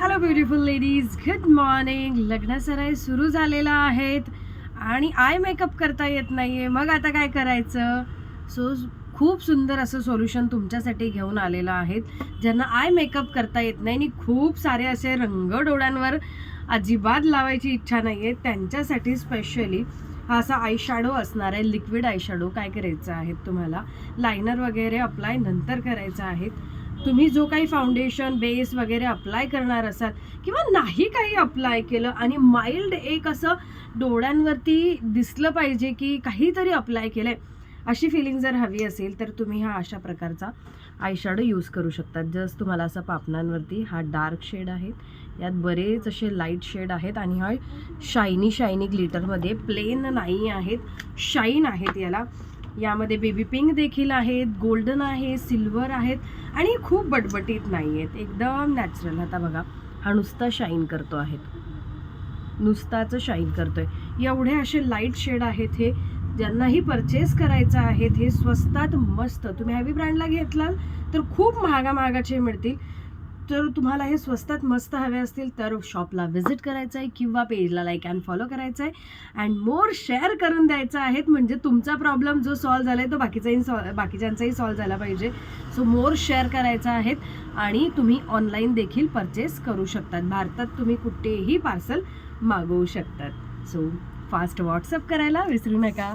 Hello beautiful ladies, good morning. लग्नसराई सुरू झालेला आहेत आणि आय मेकअप करता येत नाहीये. मग आता काय करायचं? खूप सुंदर असं सोल्युशन तुमच्यासाठी घेऊन आलेलं आहेत. ज्यांना आय मेकअप करता येत नाही आणि खूप सारे असे रंग डोळ्यांवर अजिबात लावायची इच्छा नाही आहे, त्यांच्यासाठी स्पेशली हा असा आय शॅडो असणार आहे. Liquid eye shadow. काय करायचं आहे तुम्हाला, लायनर वगैरे अप्लाय नंतर करायचं आहे. तुम्ही जो काही फाउंडेशन बेस वगैरे अप्लाय करणार असाल किंवा नाही काही अप्लाय केलं आणि माइल्ड एक असं डोळ्यांवरती दिसलं पाहिजे की काहीतरी अप्लाय केलंय, अशी फिलिंग जर हवी असेल तर तुम्ही हा अशा प्रकारचा आय शॅडो यूज करू शकतात. जस्ट तुम्हाला असं पापणांवरती हा डार्क शेड आहेत, यात बरेच असे लाईट शेड आहेत आणि हा शायनी ग्लिटरमध्ये, प्लेन नाही आहेत, शाईन आहेत. यामध्ये बेबी पिंक देखील आहेत, गोल्डन आहे, सिल्वर आहेत आणि खूप बटबटीत नाही आहेत, एकदम नॅचरल. आता बघा, हा नुसता शाईन करतो आहे, नुसताच शाईन करतोय. एवढे असे लाईट शेड आहेत. हे ज्यांनाही परचेस करायचं आहे, हे स्वस्तात मस्त. तुम्ही हॅवी ब्रँडला घेतलाल तर खूप महागाचे मिळतील. तर तुम्हाला हे स्वस्तात मस्त हवे असतील तर शॉपला व्हिजिट करायचं आहे किंवा पेजला लाईक अँड फॉलो करायचं आहे अँड मोर शेअर करून द्यायचं आहे. म्हणजे तुमचा प्रॉब्लेम जो सॉल्व्ह झाला आहे तो बाकीच्यांचाही सॉल्व्ह झाला पाहिजे. सो मोर शेअर करायचं आहे आणि तुम्ही ऑनलाईन देखील परचेस करू शकतात. भारतात तुम्ही कुठेही पार्सल मागवू शकतात. सो फास्ट व्हॉट्सअप करायला विसरू नका.